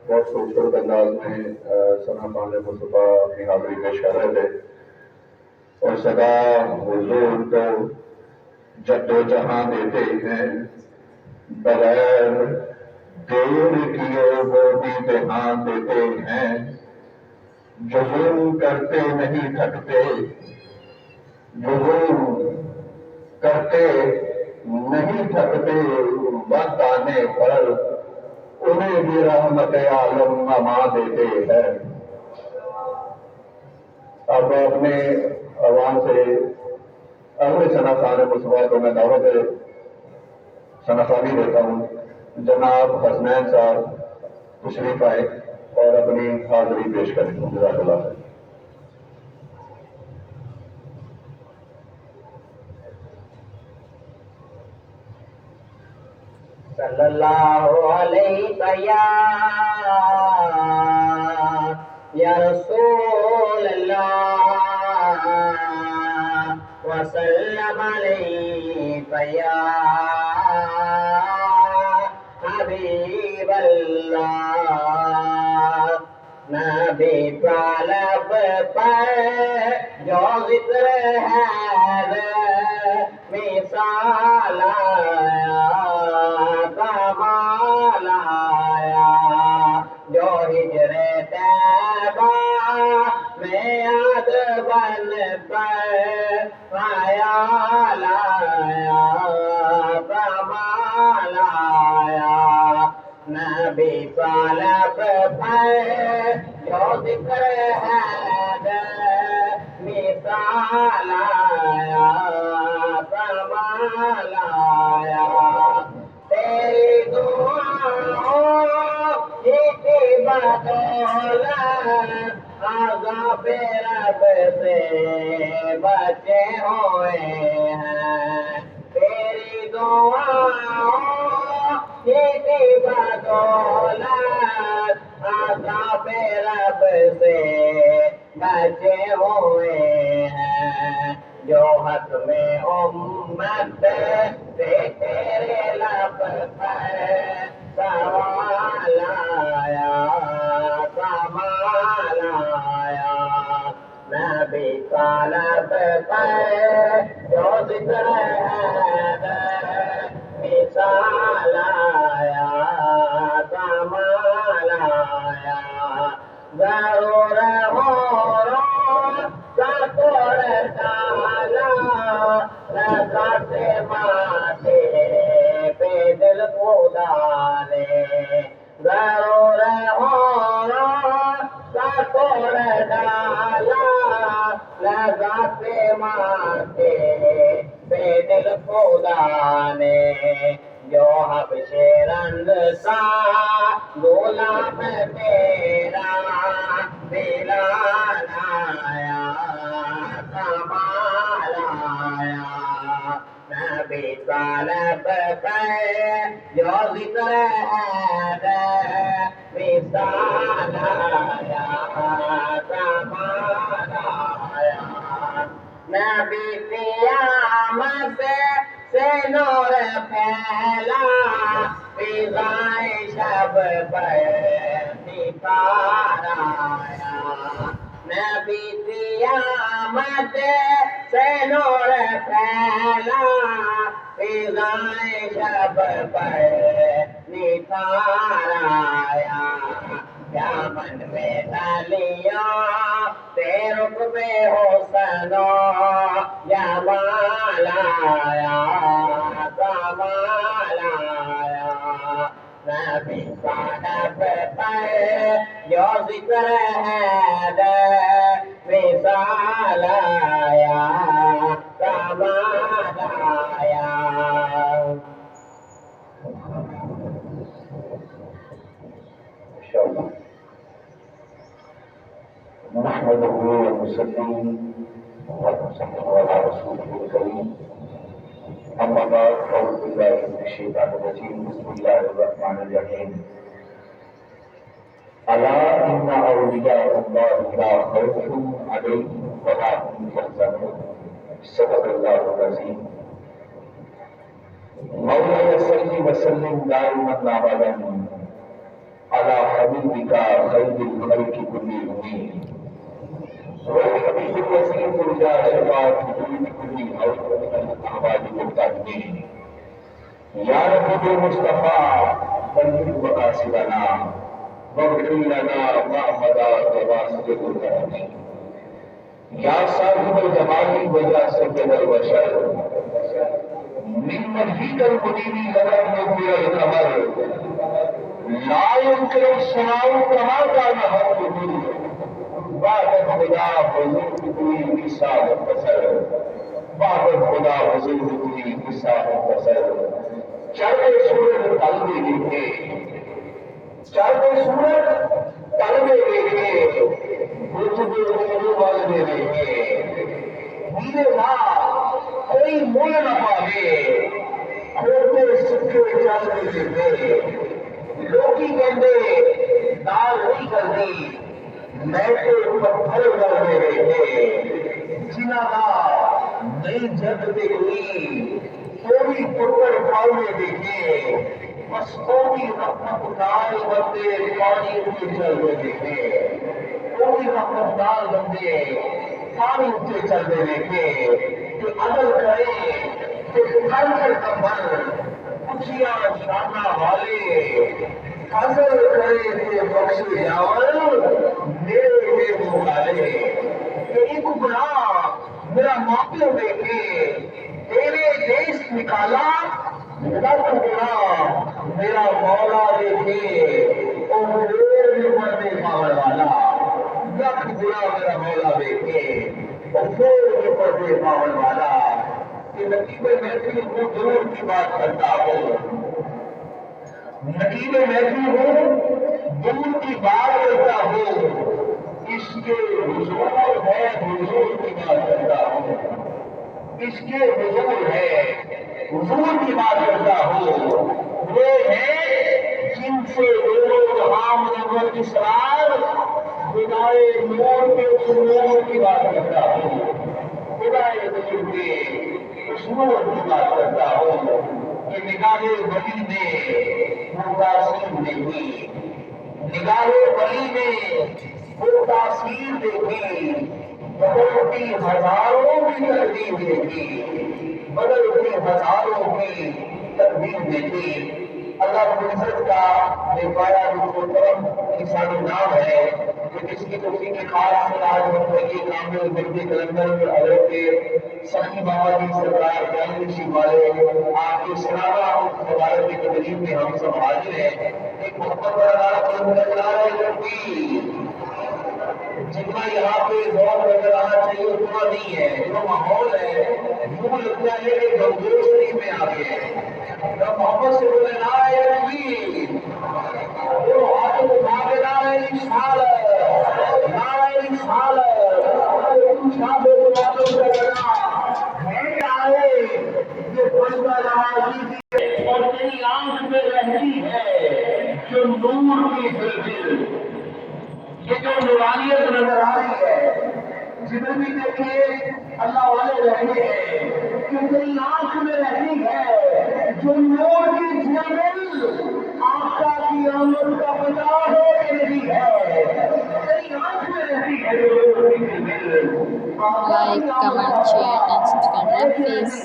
بہت خوبصورت انداز میں ثنا خان مصطفیٰ اپنی حاضری پیش کر رہے تھے اور صدا حضور کو جد و جہاں دیتے ہیں بغیر دیر کیے وہ بھی امتحان دیتے ہیں جذوم کرتے نہیں تھکتے جذوم کرتے نہیں تھکتے وقت آنے پر انہیں بھی رحمت عالم اما دیتے ہیں. اب اپنے عوام سے اگلے ثنا خان مصطفیٰ کو میں دعوت ثنا خوانی دیتا ہوں. جناب حسنین صاحب تشریف آئے اور اپنی حاضری پیش کریں. جزاک اللہ خیر. सल्लल्लाहु अलैहि या रसूल अल्लाह वसल्लम अलैका या हबीब अल्लाह। नबी तलब पर जो जिक्र है मिसाल आया कमाल आया, जो हिजरे तैबा में याद बन पर आया लाया कमाल आया। नबी तलब पर जो जिक्र है मिसाल आया कमाल आया। तेरी दुआओं की बदौलत अज़ाब रब से बचे हुए हैं। तेरी दुआओं की बदौलत अज़ाब रब से बचे हुए हैं। जो हक में उम्मत से तेरे लब पर सवाल आया कमाल आया। नबी तलब पर जो जिक्र है मिसाल आया कमाल आया। जरूर हो तोड़ डाला रज़ा से माथे पे दिल खुदा ने। जरूर हो तोड़ डाला रज़ा से माथे पे दिल खुदा ने। जो हबशे रंग सा गुलाम तेरा बिलाल आया कमाल आया। नबी तलब पर जो जिक्र है मिसाल आया कमाल आया। नबी क़यामत से नूर फैला फिज़ाए शब पर निखार आया। नबी क़यामत से नूर फैला फिज़ाए शब पर निखार आया। क्या मन में डालियों तेरुक में हो सनो जमाल आया कमाल आया। नबी तलब पर जो जिक्र है मिसाल आया कमाल आया। نحمده ونصلي ونسلم على رسوله الكريم. أما بعد فأعوذ بالله من الشيطان الرجيم. بسم الله الرحمن الرحيم. ألا إن أولياء الله لا خوف عليهم ولا هم يحزنون. صدق الله العظيم. مولاي صل وسلم دائما أبدا على حبيبك خير الخلق كلهم والحبيب الذي ترجى شفاعة دون كل خوف من الأعمال والتأمين. يا رب بالمصطفى بلغ مقاصدنا واغفر لنا ما مضى وواسع الكرم. يا صاحب الجمال ويا سيد البشر من مجيد المنير لنا نور القمر لا يمكن الصناع كما كان حقه بعد خدا حضور کوئی قصہ مختصر بعد خدا حضور کوئی قصہ مختصر. چاہے سورج طلبے دیکھے چاہے سورج طلبے دیکھے رتبے والے دیکھے میرے ماں کوئی مول نہ پاوے کھوٹے सिक्के चल रहे थे लोग कहते दाल नहीं करती मैं तो पत्थर कर रहे थे जिन्हों का नहीं जग देखी तो भी पुत्र पाने देखे बस तो भी रफ्तार बंदे पानी ऊपर चल रहे देखे तो भी रफ्तार बंदे पानी ऊपर चल रहे देखे कि अदल करे कि कर कर कमर खुशियां शाना वाले अदल करे थे बख्शे जावल मेरे में मुकाले कि एक गुनाह मेरा मापियो देखे तेरे देश निकाला लख गुनाह मेरा मौला देखे और मेरे मरने पावर वाला लख गुनाह मेरा मौला देखे और फिर पर्दे पावन वाला कि नकीब महफिल को जरूर की बात करता हूँ नकीब महफिल को दूर की बात करता हूँ इसके हुजूर है हुजूर की बात करता हूँ इसके हुजूर है हुजूर की बात करता हूँ वे हैं जिनसे दोनों जहां मुनव्वर इसरार खुदाए नूर के उस नूर की बात करता हूँ खुदाए नूर के उस नूर की बात करता हूँ कि निगाहे वली ने वो तासीर देखी निगाहे वली ने वो तासीर देखी बदलती हजारों की तकदीर देखी बदलती हजारों की तकदीर देखी अल्लाह रब्बुल इज्जत का बेपाया करम इंसानी नाम है कि जिसकी तौफीक के खास से आज हम ये कामिल बर्दी कलंदर हजरत के सही बाबा जी सरकार ज्ञानी ऋषि वाले आपके सलावा मुबारक की तकरीब में हम सब हाजिर हैं एक मोहब्बत बड़ा नारा बुलंद चला रहे हैं जितना यहाँ पे दौर नजर आना चाहिए उतना नहीं है जो माहौल है यूं लगता है कि गंगोर शरीफ में आ गए हैं जब मोहब्बत से बोले नारायण वो हाथ उठा के नारायण साल और तेरी आंख में रहती है जो नूर की बिल्कुल ये जो नूरानियत नजर आ रही है जिधर भी देखिए अल्लाह वाले रहते हैं कि तेरी आंख में रहती है जो नूर की झलमिल आका की आमद का पता हो कि नहीं है तेरी आंख में रहती है जो नूर की झलमिल Like, comment, share and subscribe, please.